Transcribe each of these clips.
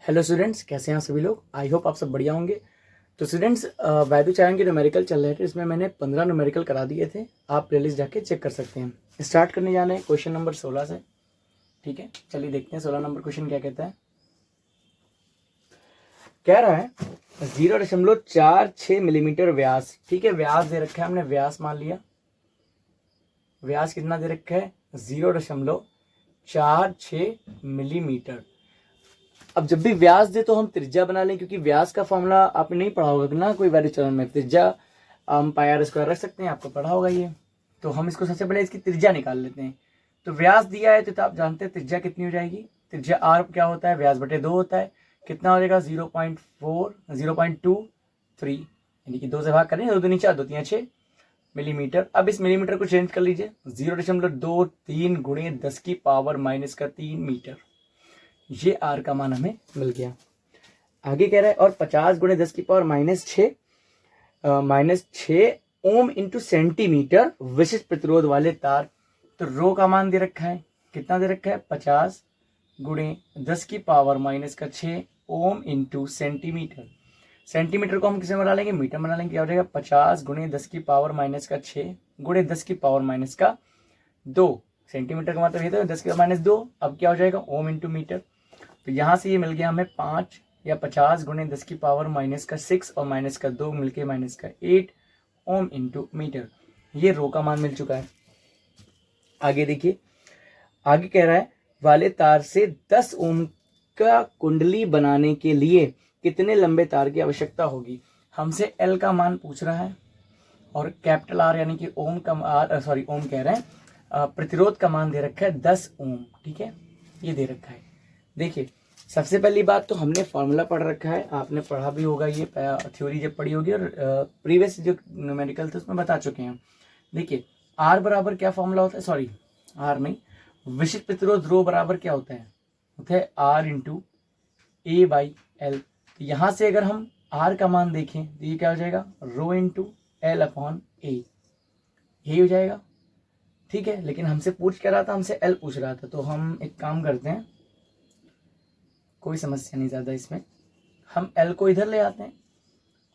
Hello students, कैसे हैं आप सभी लोग। आई होप आप सब बढ़िया होंगे। तो स्टूडेंट्स, वैल्यू चाहेंगे के न्यूमेरिकल चल रहे थे, इसमें मैंने 15 न्यूमेरिकल करा दिए थे। आप प्लेलिस्ट जाके चेक कर सकते हैं। स्टार्ट करने जाना है क्वेश्चन नंबर 16 से। ठीक है, चलिए देखते हैं 16 नंबर क्वेश्चन क्या कहता है। कह रहा है 0.46 मिलीमीटर व्यास। ठीक है, व्यास दे रखा है, हमने व्यास मान लिया। व्यास कितना दे रखा है? 0.46 मिलीमीटर। अब जब भी व्यास दे तो हम त्रिज्या बना लें, क्योंकि व्यास का फॉर्मूला आपने नहीं पढ़ा होगा ना कोई वैल्यू चलन में। त्रिज्या हम पाई आर स्क्वायर रख सकते हैं, आपको पढ़ा होगा ये। तो हम इसको सबसे पहले इसकी त्रिज्या निकाल लेते हैं। तो व्यास दिया है तो आप जानते हैं त्रिज्या कितनी हो जाएगी। त्रिज्या आर क्या होता है? व्यास बटे 2 होता है। कितना हो जाएगा? 0.23, यानी कि 2 से भाग करें, 2 दूनी 4, 2 3 6 मिलीमीटर। अब इस मिलीमीटर को चेंज कर लीजिए, 0.23 गुणे 10 की पावर माइनस का 3 मीटर। ये आर का मान हमें मिल गया। आगे कह रहा है और 50 गुणे 10 की पावर -6 ओम इंटू सेंटीमीटर विशिष्ट प्रतिरोध वाले तार। तो रो का मान दे रखा है, कितना दे रखा है? 50 गुणे 10 की power -6 ohm into centimetre. Centimetre को हम किसे बना लेंगे? मीटर बना लेंगे। क्या हो जाएगा? 50 गुणे 10 की पावर -6 गुणे 10 की पावर -2। सेंटीमीटर का मतलब ये था 10 की पावर -2। अब क्या हो जाएगा? Ohm into metre. तो यहां से ये मिल गया हमें 5 या 50 गुणे 10 की पावर -6 और -2 मिलके -8 ओम इंटू मीटर। ये रो का मान मिल चुका है। आगे देखिए, आगे कह रहा है वाले तार से 10 ओम का कुंडली बनाने के लिए कितने लंबे तार की आवश्यकता होगी। हमसे एल का मान पूछ रहा है और कैपिटल आर यानी कि ओम का ओम कह रहे हैं, प्रतिरोध का मान दे रखा है 10 ओम। ठीक है, ये दे रखा है। देखिए, सबसे पहली बात तो हमने फॉर्मूला पढ़ रखा है, आपने पढ़ा भी होगा, ये थ्योरी जब पढ़ी होगी और प्रीवियस जो न्यूमेरिकल थे उसमें बता चुके हैं। देखिए, आर बराबर क्या फॉर्मूला होता है? सॉरी, आर नहीं, विशिष्ट प्रतिरोध रो बराबर क्या होता है? R into A by L. तो यहां से अगर हम आर का मान देखें तो ये क्या हो जाएगा? रो इंटू एल अपॉन ए, यही हो जाएगा। ठीक है, लेकिन हमसे पूछ क्या रहा था? हमसे एल पूछ रहा था। तो हम एक काम करते हैं, कोई समस्या नहीं ज़्यादा इसमें, हम एल को इधर ले आते हैं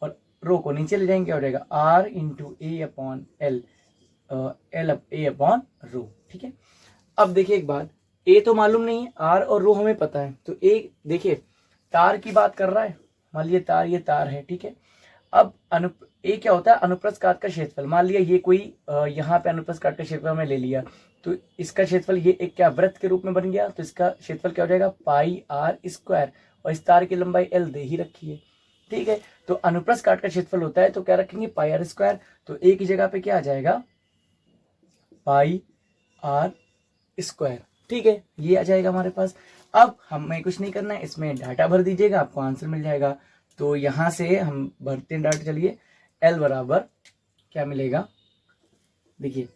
और रो को नीचे ले जाएंगे। क्या हो जाएगा? R into A upon L, L A upon rho. ठीक है, अब देखिए एक बात, ए तो मालूम नहीं है, आर और रो हमें पता है। तो ए देखिए तार की बात कर रहा है, मान लिया तार, ये तार है। ठीक है, अब ए क्या होता है? अनुप्रस्थ काट का क्षेत्रफल। मान लिया ये कोई यहाँ पे अनुप्रस्थ काट का क्षेत्रफल हमने ले लिया, तो इसका क्षेत्रफल ये एक क्या वृत्त के रूप में बन गया। तो इसका क्षेत्रफल क्या हो जाएगा? पाई आर स्क्वायर, और इस तार की लंबाई एल दे ही रखी है। ठीक है, तो अनुप्रस्थ काट का क्षेत्रफल होता है तो क्या रखेंगे? पाई आर स्क्वायर। तो ए की जगह पे क्या आ जाएगा? पाई आर स्क्वायर। ठीक है, ये आ जाएगा हमारे पास। अब हमें कुछ नहीं करना है, इसमें डाटा भर दीजिएगा, आपको आंसर मिल जाएगा। तो यहां से हम भरते हैं डाटा। चलिए, एल बराबर क्या मिलेगा? देखिए,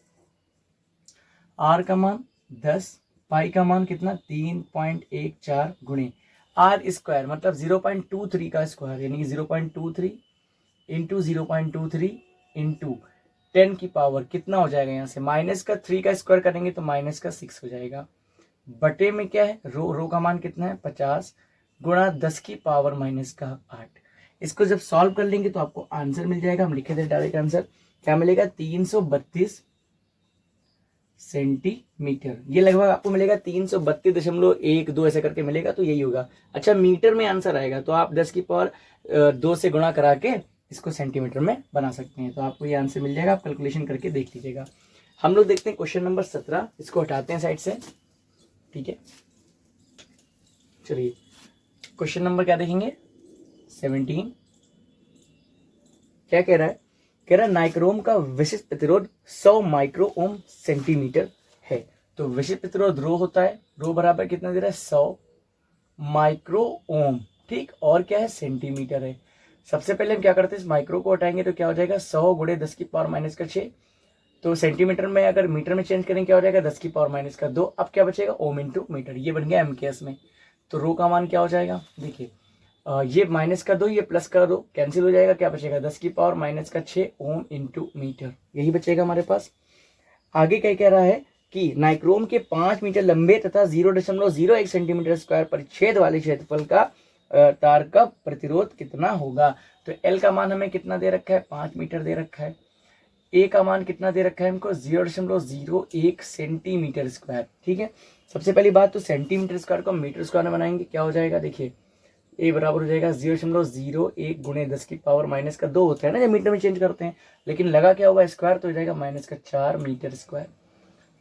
आर का मान 10, पाई का मान कितना? 3.14 गुणे आर स्क्वायर, मतलब 0.23 का स्क्वायर, यानी कि 0.23 इंटू 0.23 इंटू 10 की पावर कितना हो जाएगा? यहाँ से -3 का स्क्वायर करेंगे तो -6 हो जाएगा। बटे में क्या है? रो का मान कितना है? 50 गुणा 10 की पावर -8। इसको जब सॉल्व कर लेंगे तो आपको आंसर मिल जाएगा। हम लिखे थे डायरेक्ट आंसर, क्या मिलेगा? 332 सेंटीमीटर। ये लगभग आपको मिलेगा 332.12 ऐसे करके मिलेगा, तो यही होगा। अच्छा, मीटर में आंसर आएगा तो आप 10 की पावर 2 से गुणा करा के इसको सेंटीमीटर में बना सकते हैं। तो आपको ये आंसर मिल जाएगा, आप कैलकुलेशन करके देख लीजिएगा। हम लोग देखते हैं क्वेश्चन नंबर 17, इसको हटाते हैं साइड से। ठीक है, चलिए क्वेश्चन नंबर क्या देखेंगे? 17। क्या कह रहा है? कह रहा है नाइक्रोम का विशिष्ट प्रतिरोध 100 माइक्रो ओम सेंटीमीटर है। तो विशिष्ट प्रतिरोध रो होता है, रो बराबर कितना दे रहा है? 100 माइक्रो ओम। ठीक, और क्या है? सेंटीमीटर है। सबसे पहले हम क्या करते हैं? इस माइक्रो को हटाएंगे तो क्या हो जाएगा? 100 गुणे 10 की पावर -6। तो सेंटीमीटर में अगर मीटर में चेंज करेंगे क्या हो जाएगा? 10 की पावर -2। अब क्या बचेगा? ओम इंटू मीटर, ये बन गया एमकेएस में। तो रो का मान क्या हो जाएगा? देखिए, ये -2, ये +2 कैंसिल हो जाएगा। क्या बचेगा? 10 की पावर -6 ओम इंटू मीटर, यही बचेगा हमारे पास। आगे क्या कह रहा है कि नाइक्रोम के 5 मीटर लंबे तथा 0.01 सेंटीमीटर स्क्वायर परिच्छेद वाले क्षेत्रफल का तार का प्रतिरोध कितना होगा। तो एल का मान हमें कितना दे रखा है, 5 मीटर दे रखा है। ए का मान कितना दे रखा है हमको, 0.01 सेंटीमीटर स्क्वायर। ठीक है, सबसे पहली बात तो सेंटीमीटर स्क्वायर को मीटर स्क्वायर में बनाएंगे, क्या हो जाएगा, देखिए ए बराबर हो जाएगा 0.01 गुणे 10 की पावर माइनस का 2 होता है ना जब मीटर में चेंज करते हैं, लेकिन लगा क्या होगा स्क्वायर, तो हो जाएगा -4 मीटर स्क्वायर।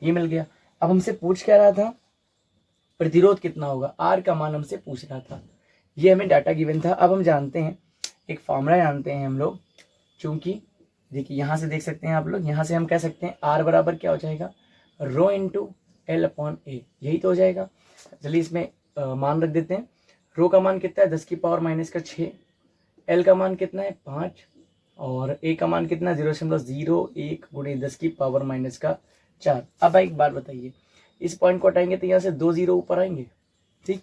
ये मिल गया। अब हमसे पूछ क्या रहा था, प्रतिरोध कितना होगा, आर का मान हमसे पूछ रहा था। ये हमें डाटा गिवन था। अब हम जानते हैं, एक फॉर्मूला जानते हैं हम लोग, चूंकि देखिए यहाँ से देख सकते हैं आप लोग, यहाँ से हम कह सकते हैं आर बराबर क्या हो जाएगा, रो इंटू एल अपॉन ए, यही तो हो जाएगा। चलिए इसमें मान रख देते हैं। रो का मान कितना है, 10 की पावर माइनस का 6, एल का मान कितना है 5, और ए का मान कितना है 0.01 गुणे 10 की पावर माइनस का 4। अब एक बात बताइए, इस पॉइंट को हटाएंगे तो यहाँ से 2 जीरो ऊपर आएंगे। ठीक,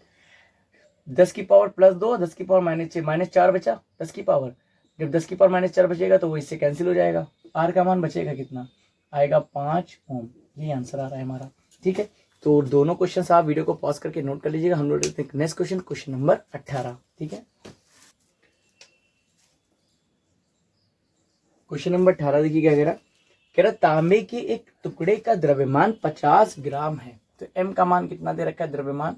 10 की पावर +2, 10 की पावर -6, -4 बचा 10 की पावर। जब 10 की पावर -4 बचेगा तो वो इससे कैंसिल हो जाएगा। आर का मान बचेगा कितना, आएगा 5 ओम। ये आंसर आ रहा है हमारा। ठीक है, तो दोनों क्वेश्चन आप वीडियो को पॉज करके नोट कर लीजिएगा। हम लोग देखते हैं नेक्स्ट क्वेश्चन, क्वेश्चन नंबर 18। ठीक है, क्वेश्चन नंबर 18 देखिए क्या कह रहा तांबे के एक टुकड़े का द्रव्यमान 50 ग्राम है। तो एम का मान कितना दे रखा है, द्रव्यमान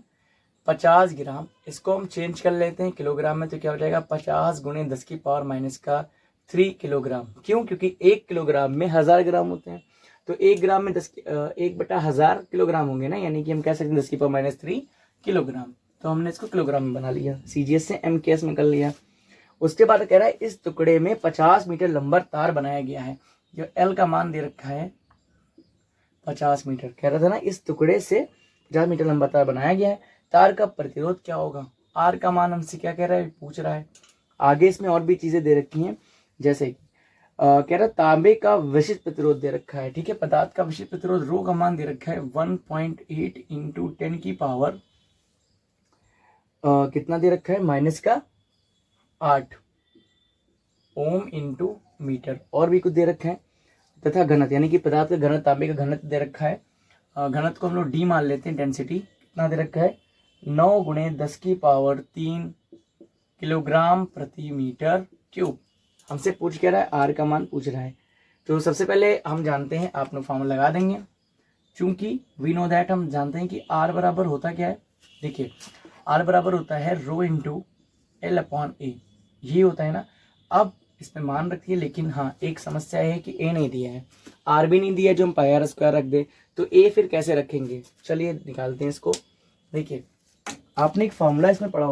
50 ग्राम। इसको हम चेंज कर लेते हैं किलोग्राम में, तो क्या हो जाएगा 50 गुणे 10 की पावर माइनस का 3 किलोग्राम। क्यों, क्योंकि 1 किलोग्राम में 1000 ग्राम होते हैं, तो 1 ग्राम में 1/1000 किलोग्राम होंगे ना, यानी कि हम कह सकते हैं 10 की पावर -3 किलोग्राम। तो हमने इसको किलोग्राम में बना लिया, सीजीएस से एम केस में कर लिया। उसके बाद कह रहा है इस टुकड़े में 50 मीटर लंबा तार बनाया गया है। जो एल का मान दे रखा है 50 मीटर, कह रहा था ना इस टुकड़े से 50 मीटर लंबा तार बनाया गया है। तार का प्रतिरोध क्या होगा, आर का मान हमसे क्या कह रहा है, पूछ रहा है। आगे इसमें और भी चीजें दे रखी हैं, जैसे कह रहा तांबे का विशिष्ट प्रतिरोध दे रखा है। ठीक है, पदार्थ का विशिष्ट प्रतिरोध रो का मान दे रखा है 1.8 इंटू 10 की पावर कितना दे रखा है, -8 ओम इंटू मीटर। और भी कुछ दे रखा है। तथा घनत्व, यानी कि पदार्थ का घनत्व, तांबे का घनत्व दे रखा है। घनत्व को हम लोग डी मान लेते हैं, डेंसिटी कितना दे रखा है, 9 गुणे 10 की पावर 3 किलोग्राम प्रति मीटर क्यूब। हमसे पूछ क्या रहा है, आर का मान पूछ रहा है। तो सबसे पहले हम जानते हैं, आप लोग फॉर्मूला लगा देंगे, चूंकि वी नो दैट, हम जानते हैं कि आर बराबर होता क्या है। देखिए आर बराबर होता है रो इंटू एल अपॉन ए, यही होता है ना। अब इसमें मान रखिए, लेकिन हाँ एक समस्या है कि ए नहीं दिया है, आर भी नहीं दिया है, जो हम पाई आर स्क्वायर रख दे, तो ए फिर कैसे रखेंगे। चलिए निकालते हैं इसको। देखिए आपने एक फॉर्मूला इसमें पढ़ा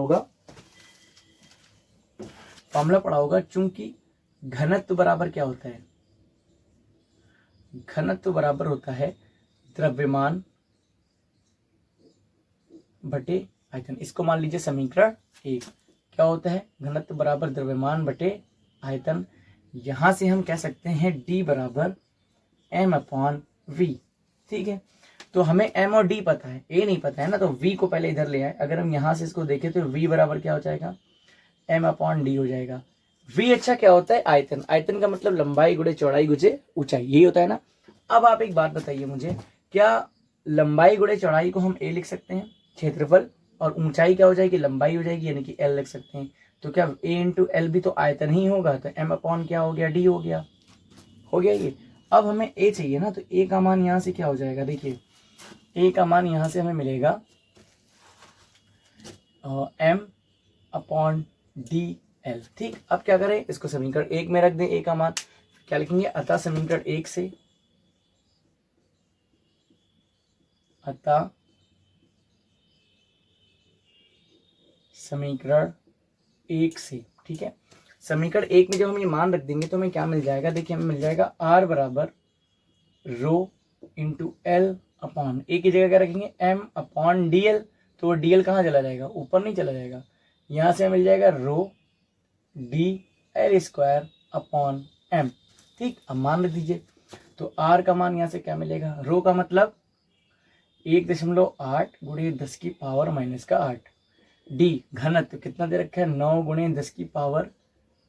होगा, चूंकि घनत्व बराबर क्या होता है, घनत्व बराबर होता है द्रव्यमान बटे आयतन। इसको मान लीजिए समीकरण 1। क्या होता है, घनत्व बराबर द्रव्यमान बटे आयतन। यहां से हम कह सकते हैं D बराबर M अपॉन V। ठीक है, तो हमें M और D पता है, A नहीं पता है ना, तो V को पहले इधर ले आए। अगर हम यहां से इसको देखें तो V बराबर क्या हो जाएगा, M अपॉन D हो जाएगा। V अच्छा क्या होता है, आयतन। आयतन का मतलब लंबाई गुणे चौड़ाई गुणे ऊंचाई, यही होता है ना। अब आप एक बात बताइए मुझे, क्या लंबाई गुणे चौड़ाई को हम A लिख सकते हैं, क्षेत्रफल, और ऊंचाई क्या हो जाएगी, लंबाई हो जाएगी, यानी कि L लिख सकते हैं। तो क्या A इंटू एल भी तो आयतन ही होगा, तो M अपॉन क्या हो गया, D हो गया ये। अब हमें A चाहिए ना, तो A का मान यहाँ से क्या हो जाएगा, देखिए A का मान यहाँ से हमें मिलेगा M अपॉन DL। ठीक, अब क्या करें, इसको समीकरण 1 में रख दें। A का मान क्या लिखेंगे, अतः समीकरण 1 से, अतः समीकरण 1 से। ठीक है, समीकरण 1 में जब हम ये मान रख देंगे तो हमें क्या मिल जाएगा, देखिए हमें मिल जाएगा R बराबर रो इंटू एल अपॉन ए की जगह क्या रखेंगे, M अपॉन DL। तो वो DL कहाँ चला जाएगा, ऊपर नहीं चला जाएगा। यहाँ से मिल जाएगा रो DL स्क्वायर अपॉन M। ठीक, अब मान रख दीजिए, तो R का मान यहाँ से क्या मिलेगा, रो का मतलब 1.8 गुणे 10 की पावर माइनस का 8। D घनत्व कितना दे रखा है, 9 गुणे 10 की पावर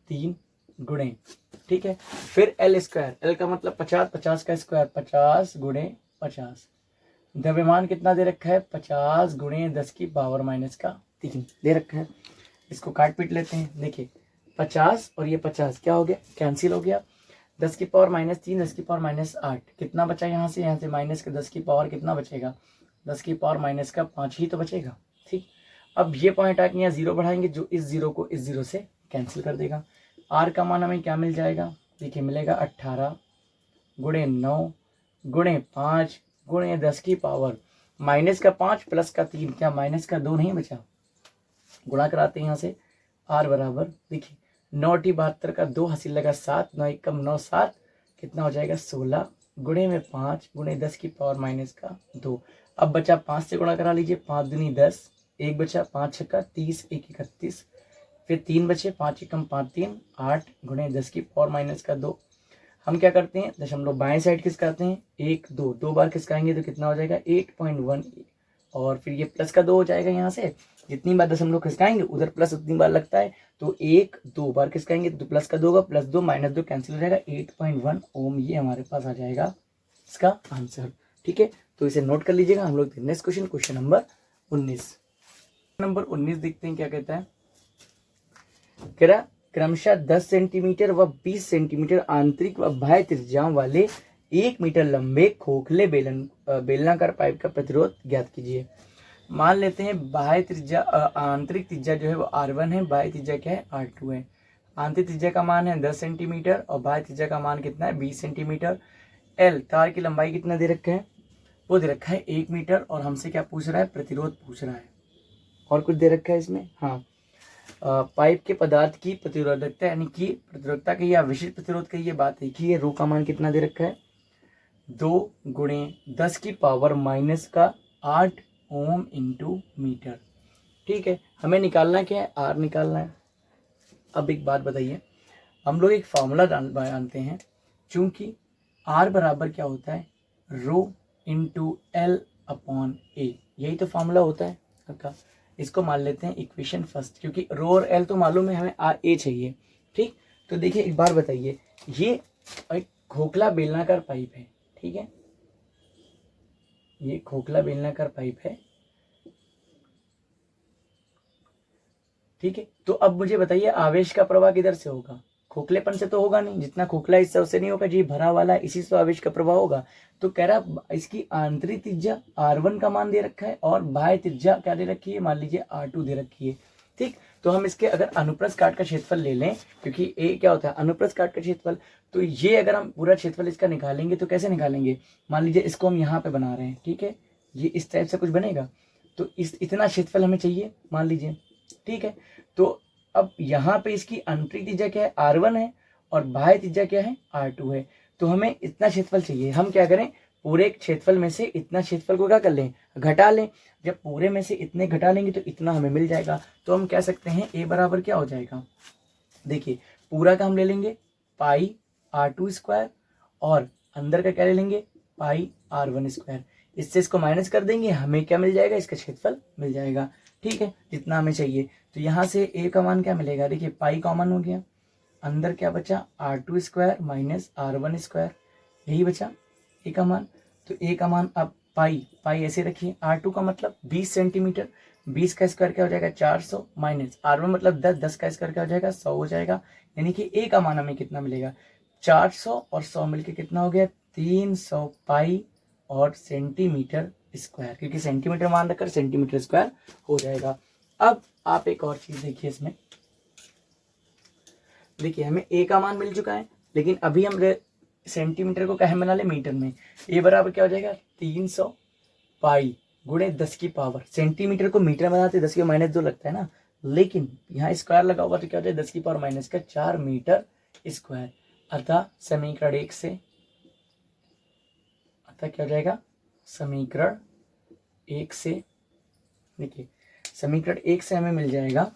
3 गुणे। ठीक है, फिर L स्क्वायर, L का मतलब 50, 50 का स्क्वायर 50 गुणे 50। द्रव्यमान कितना दे रखा है, 50 गुणे 10 की पावर माइनस का 3 दे रखा है। इसको काट पीट लेते हैं। देखिए 50 और ये 50 क्या हो गया, कैंसिल हो गया। 10 की पावर -3, 10 की पावर -8, कितना बचा यहाँ से माइनस के 10 की पावर कितना बचेगा, 10 की पावर -5 ही तो बचेगा। ठीक, अब ये पॉइंट आके यहाँ 0 बढ़ाएंगे, जो इस 0 को इस 0 से कैंसिल कर देगा। आर का मान हमें क्या मिल जाएगा, देखिए मिलेगा 18 गुणे 9 गुणे 5 गुणे 10 की पावर -5 प्लस का 3, क्या -2 नहीं बचा, गुणा कराते हैं यहाँ से। आर बराबर देखिए 9×72 का 2 हासिल लगा 7, 9 एकम 9 7, कितना हो जाएगा 16 गुणे में 5 गुणे 10 की पावर -2। अब बचा 5 से गुणा करा लीजिए, 5 दूनी 10, 1 बचा, 5 छक्का 30, 1 31, फिर 3 बचे, 5 एकम 5 3, 8 गुणे 10 की पावर -2। हम क्या करते हैं, दशमलव बाएं साइड खिसकाते हैं, 1 2 2 बार खिसकाएंगे तो कितना हो जाएगा 8.1, और फिर ये प्लस का 2 हो जाएगा। यहाँ से जितनी बार दशमलव खिसकाएंगे उधर प्लस उतनी बार लगता है, तो 1 2 बार खिसकाएंगे तो प्लस का 2 होगा, +2 -2 कैंसिल हो जाएगा, 8.1 ओम ये हमारे पास आ जाएगा इसका आंसर। ठीक है, तो इसे नोट कर लीजिएगा। हम लोग नेक्स्ट क्वेश्चन नंबर 19 देखते हैं क्या कहता है। कह रहा क्रमशः 10 सेंटीमीटर व 20 सेंटीमीटर आंतरिक व बाह्य त्रिज्याओं वाले 1 मीटर लंबे खोखले बेलनाकार पाइप का प्रतिरोध ज्ञात कीजिए। मान लेते हैं बाह्य त्रिज्या, आंतरिक त्रिज्या जो है वो R1 है, बाह्य त्रिज्या क्या है R2 है। आंतरिक त्रिज्या का मान है 10 सेंटीमीटर और बाह्य त्रिज्या का मान कितना है 20 सेंटीमीटर। L तार की लंबाई कितना दे रखा है, वो दे रखा है 1 मीटर, और हमसे क्या पूछ रहा है, प्रतिरोध पूछ रहा है। और कुछ दे रखा है इसमें, हाँ पाइप के पदार्थ की प्रतिरोधकता यानी कि प्रतिरोधकता की या विशिष्ट प्रतिरोध की ये बात है कि ये रो का मान कितना दे रखा है 2 गुणे 10 की पावर -8 ओम इंटू मीटर। ठीक है, हमें निकालना क्या है, आर निकालना है। अब एक बात बताइए, हम लोग एक फार्मूला जानते हैं, चूंकि आर बराबर क्या होता है रो इंटू एल अपॉन ए, यही तो फार्मूला होता है आपका। इसको मान लेते हैं इक्वेशन फर्स्ट, क्योंकि रो और एल तो मालूम है, हमें आर ए चाहिए। ठीक, तो देखिए एक बार बताइए, ये एक खोखला बेलनाकार पाइप है, ठीक है, ये खोखला बेलनाकार पाइप है, ठीक है। तो अब मुझे बताइए आवेश का प्रवाह किधर से होगा, खोखलेपन से तो होगा नहीं, जितना खोखला हिस्सा उससे नहीं होगा जी, भरा वाला इसी से आवेश का प्रवाह होगा। तो कह रहा इसकी आंतरिक त्रिज्या R1 का मान दे रखा है और बाह्य त्रिज्या क्या दे रखी है, मान लीजिए R2 दे रखी है। ठीक, तो हम इसके अगर अनुप्रस्थ काट का क्षेत्रफल ले लें, क्योंकि ए क्या होता है अनुप्रस्थ काट का क्षेत्रफल, तो ये अगर हम पूरा क्षेत्रफल इसका निकालेंगे तो कैसे निकालेंगे, मान लीजिए इसको हम यहाँ पे बना रहे हैं, ठीक है, ये इस टाइप से कुछ बनेगा, तो इतना क्षेत्रफल हमें चाहिए मान लीजिए, ठीक है। तो अब यहाँ पे इसकी आंतरिक त्रिज्या क्या है R1 है और बाह्य त्रिज्या क्या है R2 है, तो हमें इतना क्षेत्रफल चाहिए। हम क्या करें, पूरे क्षेत्रफल में से इतना क्षेत्रफल को क्या कर लें, घटा लें। जब पूरे में से इतने घटा लेंगे तो इतना हमें मिल जाएगा। तो हम कह सकते हैं A बराबर क्या हो जाएगा, देखिए पूरा का हम ले लेंगे पाई R2² और अंदर का क्या ले लेंगे पाई R1²। इससे इसको माइनस कर देंगे, हमें क्या मिल जाएगा, इसका क्षेत्रफल मिल जाएगा। ठीक है, जितना हमें चाहिए। तो यहाँ से A का मान क्या मिलेगा, देखिए पाई कॉमन हो गया, अंदर क्या बचा R2² माइनस R1², यही बचा A का मान। तो A का मान अब पाई ऐसे रखिए, R2 का मतलब 20 सेंटीमीटर, 20 का स्क्वायर क्या हो जाएगा 400, माइनस R1 मतलब 10, 10 का स्क्वायर क्या हो जाएगा 100 हो जाएगा। यानी कि A का मान हमें कितना मिलेगा 400 और 100 मिलके कितना हो गया 300 पाई और सेंटीमीटर स्क्वायर, क्योंकि सेंटीमीटर मान रखकर सेंटीमीटर स्क्वायर हो जाएगा। अब आप एक और चीज देखिए इसमें, देखिए हमें A का मान मिल चुका है, लेकिन अभी हम सेंटीमीटर को कहे बना ले मीटर में। A बराबर क्या हो जाएगा 300 पाई गुणे 10 की पावर, सेंटीमीटर को मीटर बनाते 10 की -2 लगता है ना, लेकिन यहाँ स्क्वायर लगा हुआ तो क्या हो जाएगा 10 की पावर -4 मीटर स्क्वायर। अतः समीकरण 1 से, अतः क्या हो जाएगा समीकरण 1 से, देखिए समीकरण 1 से हमें मिल जाएगा,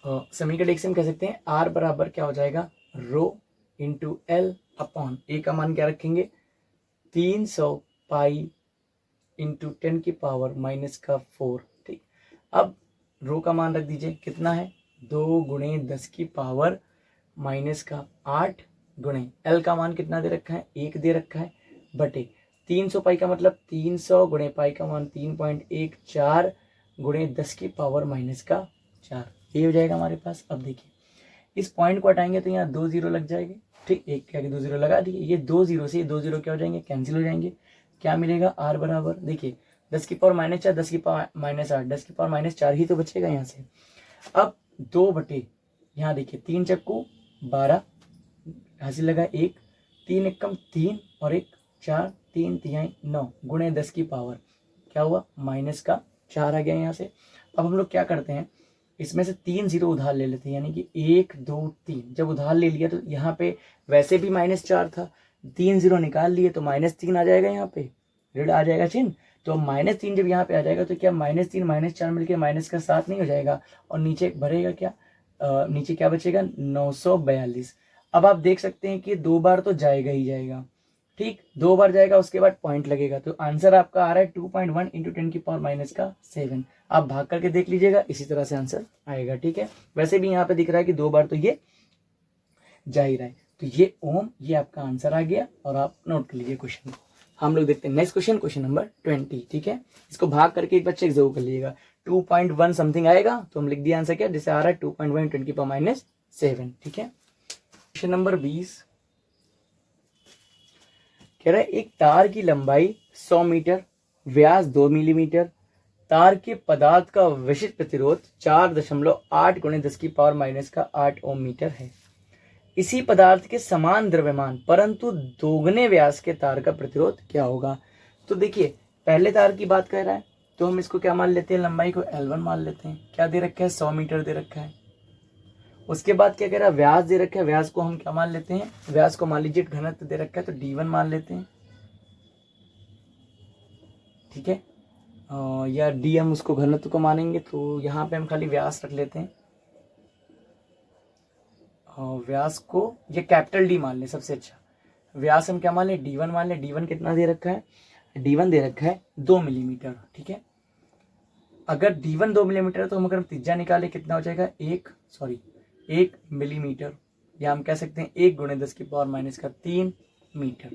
समीकरण 1 से हम कह सकते हैं R बराबर क्या हो जाएगा rho into L upon A का मान क्या रखेंगे 300 पाई इंटू 10 की पावर -4। ठीक, अब रो का मान रख दीजिए कितना है 2 गुणे 10 की पावर -8 गुणे एल का मान कितना दे रखा है 1 दे रखा है, बटे 300 पाई का मतलब 300 गुणे पाई का मान 3.14 गुणे 10 की पावर माइनस का 4, ये हो जाएगा हमारे पास। अब देखिए इस पॉइंट को हटाएंगे तो यहाँ 2 जीरो लग जाएंगे, ठीक, एक क्या 2 जीरो लगा दिए, ये 2 जीरो से 2 जीरो क्या हो जाएंगे, कैंसिल हो जाएंगे। क्या मिलेगा, आर बराबर देखिए 10 की पावर माइनस 4, 10 की पावर माइनस 8, 10 की पावर माइनस 4 ही तो बचेगा यहाँ से। अब 2 बटे यहाँ देखिए 3 चक्कू 12 हासिल लगा 1, 3 एक कम 3 और 1 4, 3 तिहाई 9 गुणे 10 की पावर क्या हुआ माइनस का 4 आ गया यहाँ से। अब हम लोग क्या करते हैं, इसमें से 3 जीरो उधार ले लेते हैं, यानी कि 1 2 3। जब उधार ले लिया तो यहाँ पे वैसे भी -4 था, 3 जीरो निकाल लिए तो -3 आ जाएगा, यहाँ पे ऋण आ जाएगा चिन्ह। तो -3 जब यहाँ पे आ जाएगा तो क्या -3 -4 मिलके माइनस का 7 नहीं हो जाएगा, और नीचे भरेगा क्या, नीचे क्या बचेगा 942। अब आप देख सकते हैं कि 2 बार तो जाएगा ही जाएगा, ठीक, 2 बार जाएगा उसके बाद पॉइंट लगेगा, तो आंसर आपका आ रहा है 2.1 इंटू 10 की पावर माइनस का 7। आप भाग करके देख लीजिएगा, इसी तरह से आंसर आएगा, ठीक है। वैसे भी यहाँ पे दिख रहा है कि 2 बार तो ये जा ही रहा है, तो ये ओम, ये आपका आंसर आ गया, और आप नोट कर लीजिए क्वेश्चन को। हम लोग देखते हैं नेक्स्ट क्वेश्चन, क्वेश्चन नंबर 20, ठीक है। इसको भाग करके एक बार चेक जरूर कर लीजिएगा, 2.1 समथिंग आएगा, तो हम लिख दिया आंसर क्या, जैसे आ रहा है 2.1 10 की पावर माइनस 7, ठीक है। क्वेश्चन नंबर 20 कह रहा है एक तार की लंबाई 100 मीटर, व्यास 2 मिलीमीटर, तार के पदार्थ का विशिष्ट प्रतिरोध 4.8 गुणे 10 की पावर माइनस का 8 ओम मीटर है। इसी पदार्थ के समान द्रव्यमान परंतु दोगुने व्यास के तार का प्रतिरोध क्या होगा। तो देखिए पहले तार की बात कर रहा है, तो हम इसको क्या मान लेते हैं, लंबाई को L1 मान लेते हैं, क्या दे रखा है 100 मीटर दे रखा है। उसके बाद क्या कह रहा है, व्यास दे रखा है, व्यास को हम क्या मान लेते हैं, व्यास को मान लीजिए घनत्व दे रखा है तो D1 मान लेते हैं, ठीक है, या डी हम उसको घनत्व को मानेंगे, तो यहाँ पे हम खाली व्यास रख लेते हैं, व्यास को ये कैपिटल डी मान ले सबसे अच्छा। व्यास हम क्या मान ले, D1 मान ले, D1 कितना दे रखा है, D1 दे रखा है 2 मिलीमीटर, ठीक है। अगर D1 2 मिलीमीटर है तो हम अगर त्रिज्या निकाले कितना हो जाएगा, 1 मिलीमीटर, या हम कह सकते हैं 1 गुणे 10 की पावर माइनस का 3 मीटर।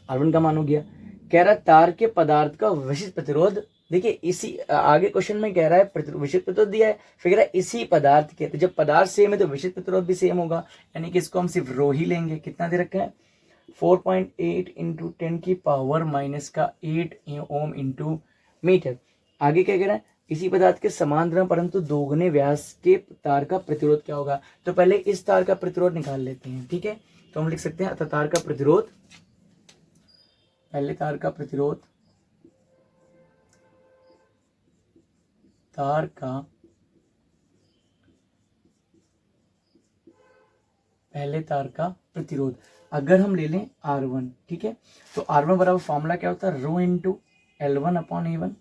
R1 का मान हो गया। कह रहा है तार के पदार्थ का विशिष्ट प्रतिरोध, देखिए इसी आगे क्वेश्चन में कह रहा है विशिष्ट प्रतिरोध दिया है, फिर कह रहा है इसी पदार्थ के, तो जब पदार्थ सेम है तो विशिष्ट प्रतिरोध भी सेम होगा, यानी कि इसको हम सिर्फ रो ही लेंगे। कितना दे रखा है 4.8 इंटू 10 की पावर माइनस का 8 ओम इंटू मीटर। आगे क्या कह रहा है, इसी पदार्थ के समान द्रव्य परंतु दोगुने व्यास के तार का प्रतिरोध क्या होगा। तो पहले इस तार का प्रतिरोध निकाल लेते हैं, ठीक है। तो हम लिख सकते हैं तार का प्रतिरोध, पहले तार का प्रतिरोध, तार का पहले तार का प्रतिरोध अगर हम ले लें R1, ठीक है, तो R1 बराबर फॉर्मूला क्या होता है, rho into L1 upon A1,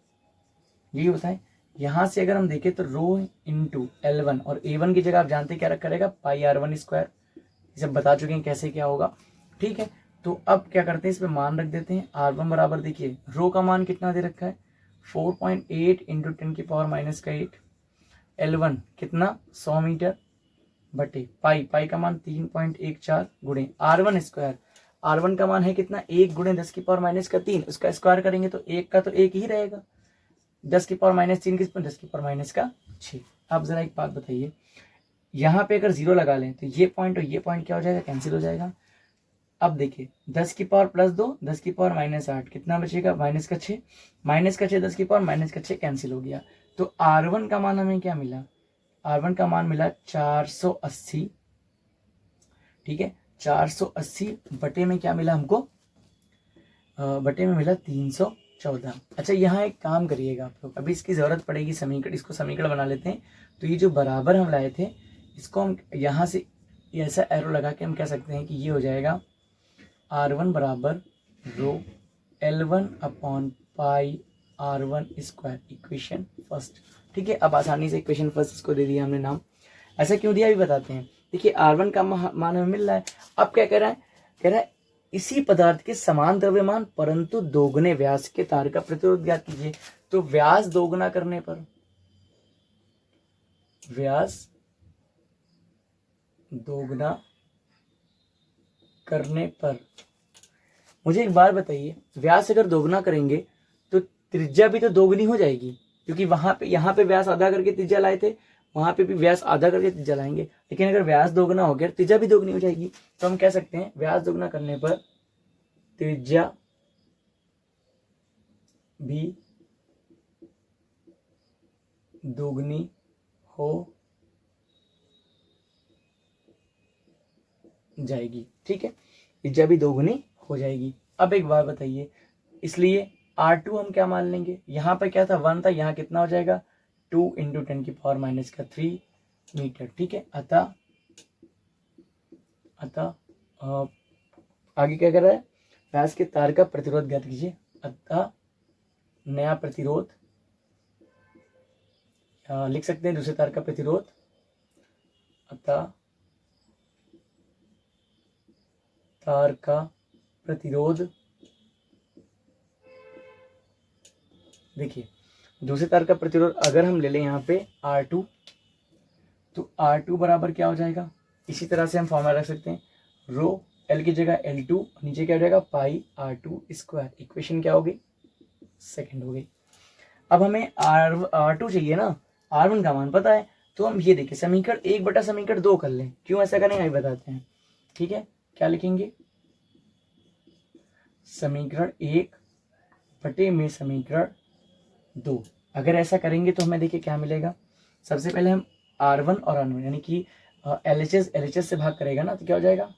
यही होता है। यहां से अगर हम देखें तो रो इंटू L1 और A1 की जगह आप जानते क्या रखा रहेगा, पाई R1 स्क्वायर, ये सब बता चुके हैं कैसे क्या होगा, ठीक है। तो अब क्या करते हैं, इसमें मान रख देते हैं। R1 बराबर देखिए रो का मान कितना दे रखा है 4.8 इंटू 10 की पावर माइनस का 8, L1 कितना 100 मीटर बटे पाई का मान 3.14 गुणे R1 स्क्वायर, R1 का मान है कितना 1 गुणे 10 की पावर माइनस का 3, उसका स्क्वायर करेंगे तो 1 का तो 1 ही रहेगा, 10 की पावर माइनस 3 किस पर 10 की पावर माइनस का 6। आप जरा एक बात बताइए, यहाँ पे अगर 0 लगा लें तो ये पॉइंट और ये पॉइंट क्या हो जाएगा, कैंसिल हो जाएगा। अब देखिए 10 की पावर प्लस 2, 10 की पावर माइनस 8, कितना बचेगा माइनस का 6, माइनस का 6 10 की पावर माइनस का 6 कैंसिल हो गया। तो R1 का मान हमें क्या मिला, R1 का मान मिला 480, ठीक है, 480 बटे में क्या मिला हमको, बटे में मिला 314। अच्छा यहाँ एक काम करिएगा आप लोग, अभी इसकी जरूरत पड़ेगी समीकरण, इसको समीकरण बना लेते हैं। तो ये जो बराबर हम लाए थे इसको हम यहाँ से ऐसा एरो लगा के हम कह सकते हैं कि ये हो जाएगा R1 बराबर रो L1 upon pi R1 square, equation first, ठीक है। अब आसानी से इक्वेशन फर्स्ट इसको दे दिया हमने नाम, ऐसा क्यों दिया अभी बताते हैं। देखिए R1 का मान हमें मिल रहा है, अब क्या कह रहा है, कह रहा है इसी पदार्थ के समान द्रव्यमान परंतु दोगुने व्यास के तार का प्रतिरोध ज्ञात कीजिए। तो व्यास दोगुना करने पर, व्यास दोगुना करने पर, मुझे एक बार बताइए व्यास अगर दोगुना करेंगे तो त्रिज्या भी तो दोगुनी हो जाएगी, क्योंकि वहां पे यहाँ पे व्यास आधा करके त्रिज्या लाए थे, वहां पे भी व्यास आधा करके त्रिज्या लाएंगे, लेकिन अगर व्यास दोगुना हो गया त्रिज्या भी दोगुनी हो जाएगी। तो हम कह सकते हैं व्यास दोगुना करने पर त्रिज्या भी दोगुनी हो जाएगी। ठीक है, त्रिज्या भी दोगुनी हो जाएगी। अब एक बात बताइए, इसलिए R2 हम क्या मान लेंगे, यहाँ पर क्या था 1 था, यहाँ कितना हो जाएगा 2 × 10⁻³ मीटर। ठीक है, अतः आगे क्या कर रहा है, व्यास के तार का प्रतिरोध ज्ञात कीजिए। अतः नया प्रतिरोध लिख सकते हैं दूसरे तार का प्रतिरोध। अतः तार का प्रतिरोध, देखिए दूसरे तार का प्रतिरोध अगर हम ले लें यहाँ पे R2, तो R2 बराबर क्या हो जाएगा, इसी तरह से हम फॉर्मूला रख सकते हैं, रो L की जगह L2, नीचे क्या हो जाएगा पाई R2²। इक्वेशन क्या हो गई, सेकंड हो गई। अब हमें R2 चाहिए ना, R1 का मान पता है, तो हम ये देखिए समीकरण 1 बटा समीकरण 2 कर लें। क्यों ऐसा करेंगे अभी बताते हैं। ठीक है, क्या लिखेंगे, समीकरण 1 बटे में समीकरण 2। अगर ऐसा करेंगे तो हमें देखिए क्या मिलेगा, सबसे पहले हम R1 और R1 यानी कि LHS से भाग करेगा ना, तो क्या हो जाएगा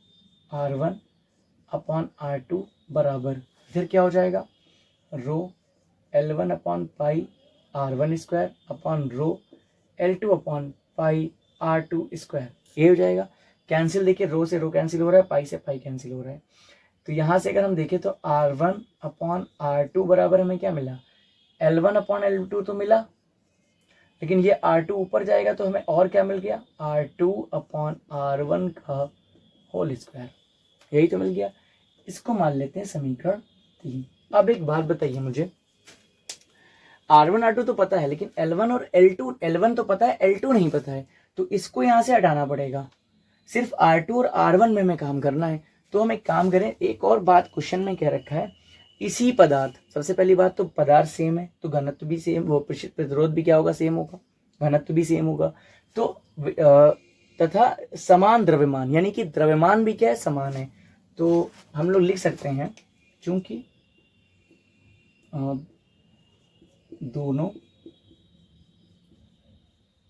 R1/R2 बराबर, फिर क्या हो जाएगा रो L1/पाई R1² अपॉन रो L2/पाई R2²। ये हो जाएगा कैंसिल, देखिए रो से रो कैंसिल हो रहा है, पाई से पाई कैंसिल हो रहा है। तो यहाँ से अगर हम देखें तो R1/R2 बराबर हमें क्या मिला, L1/L2 तो मिला, लेकिन ये R2 ऊपर जाएगा तो हमें और क्या मिल गया, R2/R1 का होल स्क्वायर, यही तो मिल गया। इसको मान लेते हैं समीकरण 3। अब एक बात बताइए मुझे, R1 R2 तो पता है, लेकिन L1 और L2, L1 तो पता है L2 नहीं पता है, तो इसको यहाँ से हटाना पड़ेगा, सिर्फ R2 और R1 में हमें काम करना है। तो हम एक काम करें, एक और बात क्वेश्चन में कह रखा है, इसी पदार्थ, सबसे पहली बात तो पदार्थ सेम है तो घनत्व भी सेम, वो प्रतिरोध भी क्या होगा, सेम होगा, घनत्व भी सेम होगा। तो तथा समान द्रव्यमान, यानी कि द्रव्यमान भी क्या है, समान है। तो हम लोग लिख सकते हैं, चूंकि दोनों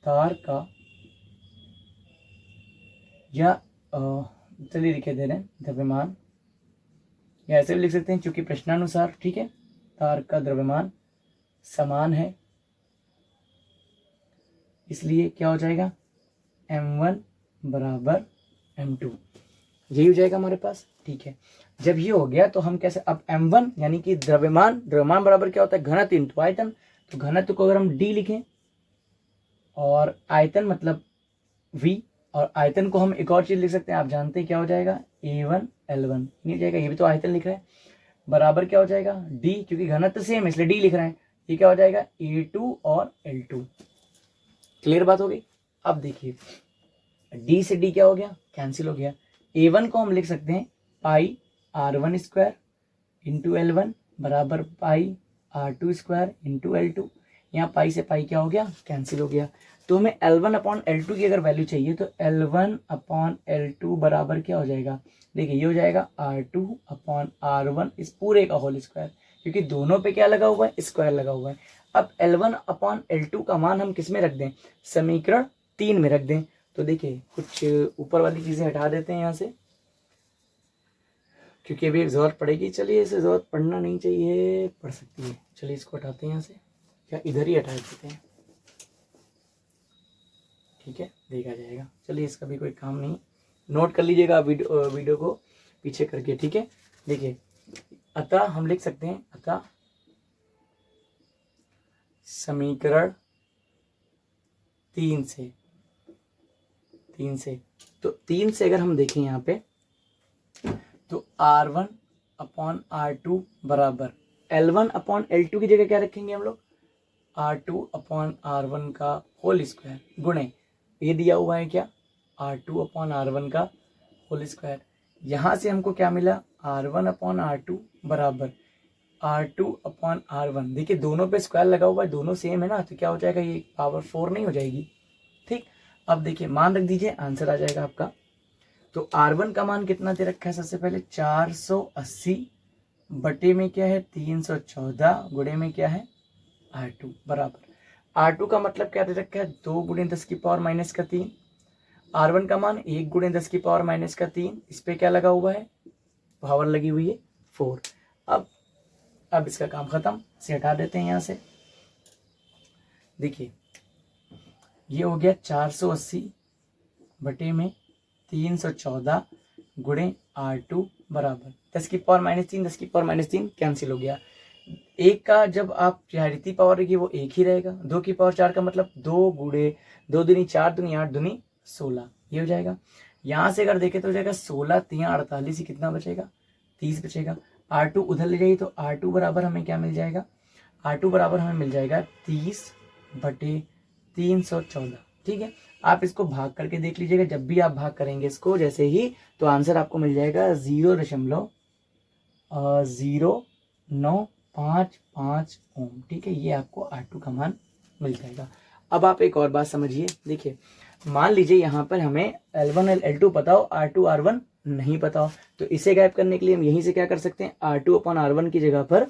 तार का या चलिए लिखे दे रहे हैं द्रव्यमान, या ऐसे भी लिख सकते हैं क्योंकि प्रश्नानुसार, ठीक है, तार का द्रव्यमान समान है, इसलिए क्या हो जाएगा M1 बराबर M2, यही हो जाएगा हमारे पास। ठीक है, जब ये हो गया तो हम कैसे, अब M1 यानी कि द्रव्यमान बराबर क्या होता है, घनत्व इंटू आयतन। तो घनत्व को अगर हम D लिखें और आयतन मतलब V, और आयतन को हम एक और चीज लिख सकते हैं, आप जानते हैं क्या हो जाएगा, A1 L1, नहीं जाएगा, ये भी तो आयतन लिख रहा है, बराबर क्या हो जाएगा D, क्योंकि घनत्व सेम है इसलिए D लिख रहे हैं, ये क्या हो जाएगा A2 और L2। क्लियर बात हो गई। अब देखिए D से D क्या हो गया, कैंसिल हो गया। A1 को हम लिख सकते हैं पाई R1² इंटू L1 बराबर पाई R2² इंटू L2। यहाँ पाई से पाई क्या हो गया, कैंसिल हो गया। तो हमें L1/L2 की अगर वैल्यू चाहिए तो L1/L2 बराबर क्या हो जाएगा, देखिए ये हो जाएगा R2/R1 इस पूरे का होल स्क्वायर, क्योंकि दोनों पे क्या लगा हुआ है, स्क्वायर लगा हुआ है। अब L1/L2 का मान हम किस में रख दें, समीकरण 3 में रख दें। तो देखिए कुछ ऊपर वाली चीजें हटा देते हैं यहाँ से, क्योंकि अभी एक जरूरत पड़ेगी। चलिए इसे जरूरत पड़ना नहीं चाहिए, पड़ सकती है, चलिए इसको हटाते हैं यहाँ से, क्या इधर ही हटा देते हैं, ठीक है, देखा जाएगा। चलिए इसका भी कोई काम नहीं, नोट कर लीजिएगा वीडियो को पीछे करके, ठीक है। देखिए अतः हम लिख सकते हैं, अतः समीकरण 3 से, तो 3 से अगर हम देखें यहाँ पे तो R1/R2 बराबर L1/L2 की जगह क्या रखेंगे हम लोग, R2/R1 का होल स्क्वायर गुणे, ये दिया हुआ है क्या, R2/R1 का होल स्क्वायर। यहाँ से हमको क्या मिला, R1/R2 बराबर R2/R1। देखिए दोनों पे स्क्वायर लगा हुआ है, दोनों सेम है ना, तो क्या हो जाएगा, ये पावर 4 नहीं हो जाएगी। ठीक, अब देखिए मान रख दीजिए, आंसर आ जाएगा आपका। तो R1 का मान कितना दे रखा है, सबसे पहले 480 बटे में क्या है 314 गुणे में क्या है R2 बराबर। R2 का मतलब क्या दे रखा है, 2 गुणे 10 की पावर माइनस का 3। R1 का मान 1 गुणे 10 की पावर माइनस का 3, इस पे क्या लगा हुआ है, पावर लगी हुई है 4। अब इसका काम खत्म, से हटा देते हैं यहाँ से। देखिए ये हो गया 480 बटे में 314 गुणे R2 बराबर 10 की पावर माइनस 3, 10 की पावर माइनस 3 कैंसिल हो गया। एक का जब आप जितनी पावर रहेगी वो एक ही रहेगा। 2 की पावर 4 का मतलब 2 गुणे 2 दूनी 4 दूनी 8 दूनी 16, ये हो जाएगा। यहाँ से अगर देखें तो हो जाएगा 16 3 48, ही कितना बचेगा 30 बचेगा। R2 उधर ले जाइए तो R2 बराबर हमें क्या मिल जाएगा, R2 बराबर हमें मिल जाएगा 30 बटे 314। ठीक है, आप इसको भाग करके देख लीजिएगा, जब भी आप भाग करेंगे इसको जैसे ही, तो आंसर आपको मिल जाएगा 0.0955 ओम। ठीक है, ये आपको R2 का मान मिल जाएगा। अब आप एक और बात समझिए, देखिए मान लीजिए यहाँ पर हमें L1 और L2 पता हो, R2 R1 नहीं पता हो, तो इसे गायब करने के लिए हम यहीं से क्या कर सकते हैं, R2/R1 की जगह पर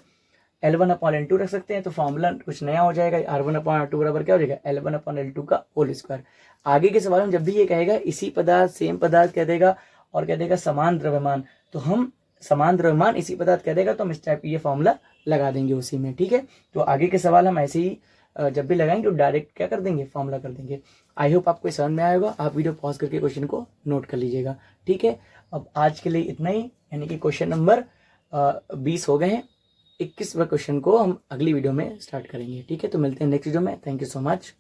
L1/L2 रख सकते हैं, तो फॉर्मूला कुछ नया हो जाएगा। R1/R2 बराबर क्या हो जाएगा, L1/L2 का होल स्क्वायर। आगे के सवाल में जब भी ये कहेगा इसी पदार्थ सेम पदार्थ कह देगा और कह देगा समान द्रव्यमान, तो हम समान द्रव्यमान इसी पदार्थ कह देगा तो हम इस टाइप की ये फॉर्मूला लगा देंगे उसी में। ठीक है, तो आगे के सवाल हम ऐसे ही जब भी लगाएंगे तो डायरेक्ट क्या कर देंगे, फॉर्मूला कर देंगे। आई होप आपको समझ में आया होगा। आप वीडियो पॉज करके क्वेश्चन को नोट कर लीजिएगा। ठीक है, अब आज के लिए इतना ही, यानी कि क्वेश्चन नंबर 20 हो गए हैं। 21वें क्वेश्चन को हम अगली वीडियो में स्टार्ट करेंगे। ठीक है, तो मिलते हैं नेक्स्ट वीडियो में। Thank you so much.